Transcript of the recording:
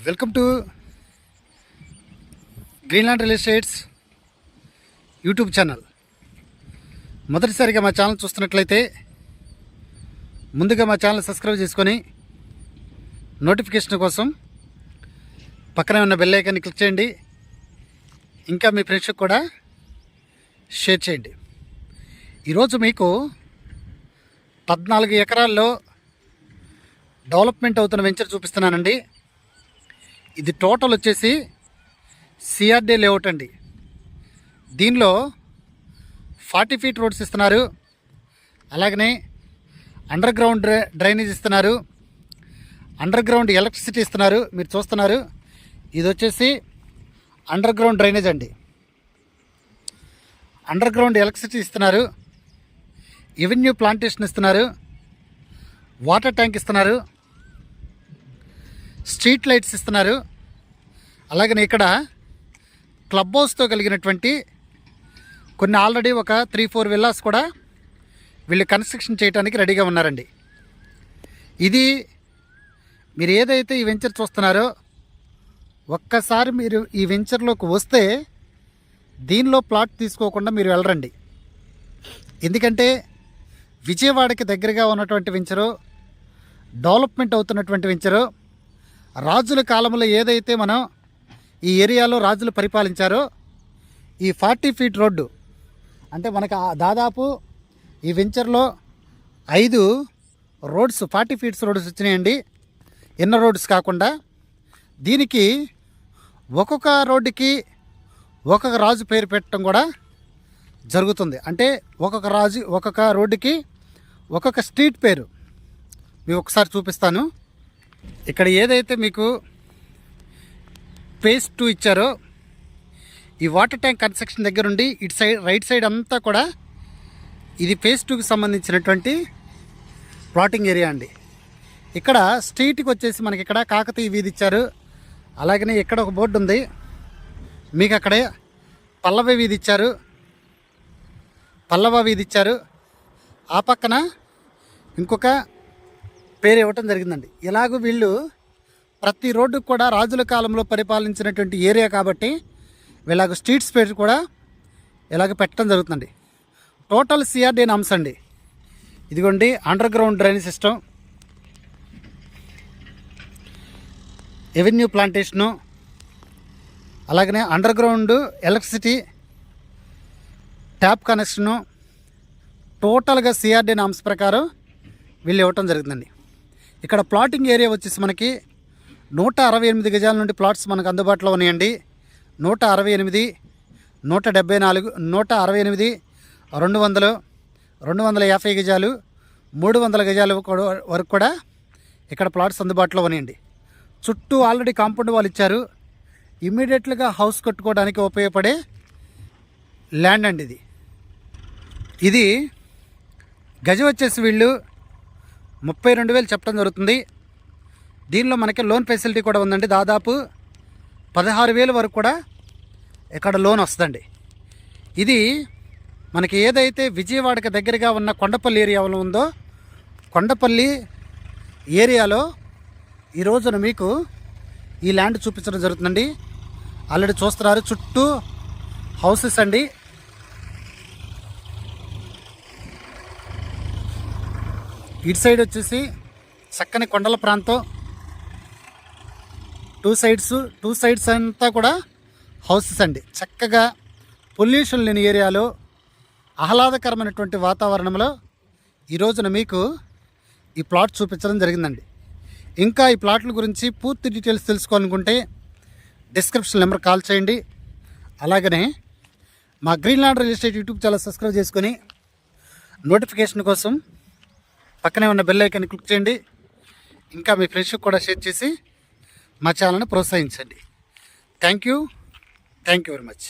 Welcome to Greenland real estates YouTube channel. మొదటిసారిగా మా channel చూస్తున్నట్లయితే ముందుగా మా ఛానల్ సబ్స్క్రైబ్ చేసుకొని నోటిఫికేషన్ కోసం పక్కనే ఉన్న బెల్ ఐకాన్ని క్లిక్ చేయండి. ఇంకా మీ ఫ్రెండ్స్కి కూడా షేర్ చేయండి. ఈరోజు మీకు 14 ఎకరాల్లో డెవలప్మెంట్ అవుతున్న వెంచర్ చూపిస్తున్నానండి. ఇది టోటల్ వచ్చేసి సిఆర్డే లేఅవుట్ అండి. దీనిలో 40 ఫీట్ రోడ్స్ ఇస్తున్నారు. అలాగనే అండర్ గ్రౌండ్ డ్రైనేజ్ ఇస్తున్నారు. అండర్ గ్రౌండ్ ఎలక్ట్రిసిటీ ఇస్తున్నారు. మీరు చూస్తున్నారు, ఇది వచ్చేసి అండర్ గ్రౌండ్ డ్రైనేజ్ అండి. అండర్ గ్రౌండ్ ఎలక్ట్రిసిటీ ఇస్తున్నారు. ఎవెన్యూ ప్లాంటేషన్ ఇస్తున్నారు. వాటర్ ట్యాంక్ ఇస్తున్నారు. స్ట్రీట్ లైట్స్ ఇస్తున్నారు. అలాగనే ఇక్కడ క్లబ్ హౌస్తో కలిగినటువంటి కొన్ని ఆల్రెడీ ఒక 3-4 విల్లాస్ కూడా వీళ్ళు కన్స్ట్రక్షన్ చేయడానికి రెడీగా ఉన్నారండి. ఇది మీరు ఏదైతే ఈ వెంచర్ చూస్తున్నారో, ఒక్కసారి మీరు ఈ వెంచర్లోకి వస్తే దీనిలో ప్లాట్ తీసుకోకుండా మీరు వెళ్ళరండి. ఎందుకంటే విజయవాడకి దగ్గరగా ఉన్నటువంటి వెంచరు, డెవలప్మెంట్ అవుతున్నటువంటి వెంచరు, రాజుల కాలంలో ఏదైతే మనం ఈ ఏరియాలో రాజులు పరిపాలించారో ఈ 40 ఫీట్ రోడ్డు అంటే మనకు దాదాపు ఈ వెంచర్లో 5 రోడ్స్ 40 ఫీట్స్ రోడ్స్ వచ్చినాయండి. ఇన్నర్ రోడ్స్ కాకుండా దీనికి ఒక్కొక్క రోడ్డుకి ఒక్కొక్క రాజు పేరు పెట్టడం కూడా జరుగుతుంది. అంటే ఒక్కొక్క రోడ్డుకి ఒక్కొక్క స్ట్రీట్ పేరు మీకు ఒకసారి చూపిస్తాను. ఇక్కడ ఏదైతే మీకు ఫేజ్ 2 ఇచ్చారో, ఈ వాటర్ ట్యాంక్ కన్స్ట్రక్షన్ దగ్గర ఉండి ఇటు సైడ్ రైట్ సైడ్ అంతా కూడా ఇది ఫేజ్ 2కి సంబంధించినటువంటి ప్లాటింగ్ ఏరియా అండి. ఇక్కడ స్ట్రీట్కి వచ్చేసి మనకి ఇక్కడ కాకతీయ వీధి ఇచ్చారు. అలాగనే ఇక్కడ ఒక బోర్డు ఉంది. మీకు అక్కడే పల్లవ వీధి ఇచ్చారు. పల్లవ వీధి ఇచ్చారు. ఆ పక్కన ఇంకొక పేరు ఇవ్వటం జరిగిందండి. ఇలాగ వీళ్ళు ప్రతి రోడ్డుకు కూడా రాజుల కాలంలో పరిపాలించినటువంటి ఏరియా కాబట్టి వీళ్ళకు స్ట్రీట్స్ పేరు కూడా ఇలాగ పెట్టడం జరుగుతుందండి. టోటల్ సిఆర్డీ నామ్స్ అండి. ఇదిగోండి underground drainage system, avenue plantation, అలాగనే underground electricity, tap connection, టోటల్గా సిఆర్డీ నామ్స్ ప్రకారం వీళ్ళు ఇవ్వటం జరుగుతుందండి. ఇక్కడ ప్లాటింగ్ ఏరియా వచ్చేసి మనకి 168 గజాల నుండి ప్లాట్స్ మనకు అందుబాటులో ఉన్నాయండి. 168, 174, 168, 200, 250 గజాలు, 300 గజాల వరకు కూడా ఇక్కడ ప్లాట్స్ అందుబాటులో ఉన్నాయండి. చుట్టూ ఆల్రెడీ కాంపౌండ్ వాళ్ళు ఇచ్చారు. ఇమ్మీడియట్గా హౌస్ కట్టుకోవడానికి ఉపయోగపడే ల్యాండ్ అండి ఇది. ఇది గజం వచ్చేసి వీళ్ళు 32,000 చెప్పడం జరుగుతుంది. దీనిలో మనకి లోన్ ఫెసిలిటీ కూడా ఉందండి. దాదాపు 16,000 వరకు కూడా ఇక్కడ లోన్ వస్తుందండి. ఇది మనకి ఏదైతే విజయవాడకి దగ్గరగా ఉన్న కొండపల్లి ఏరియాలో ఉందో, కొండపల్లి ఏరియాలో ఈ రోజున మీకు ఈ ల్యాండ్ చూపించడం జరుగుతుందండి. ఆల్రెడీ చూస్తున్నారు, చుట్టూ హౌసెస్ అండి. ఇటు సైడ్ వచ్చేసి చక్కని కొండల ప్రాంతం. టూ సైడ్స్ అంతా కూడా హౌసెస్ అండి. చక్కగా పొల్యూషన్ లేని ఏరియాలో ఆహ్లాదకరమైనటువంటి వాతావరణంలో ఈ రోజున మీకు ఈ ప్లాట్ చూపించడం జరిగిందండి. ఇంకా ఈ ప్లాట్ల గురించి పూర్తి డీటెయిల్స్ తెలుసుకోవాలనుకుంటే డిస్క్రిప్షన్ నెంబర్ కాల్ చేయండి. అలాగనే మా Greenland real estate YouTube channel subscribe చేసుకొని నోటిఫికేషన్ కోసం పక్కనే ఉన్న బెల్ ఐకాన్ని క్లిక్ చేయండి. ఇంకా మీ ఫ్రెండ్స్కి కూడా షేర్ చేసి మా ఛానల్ని ప్రోత్సహించండి. Thank you very much.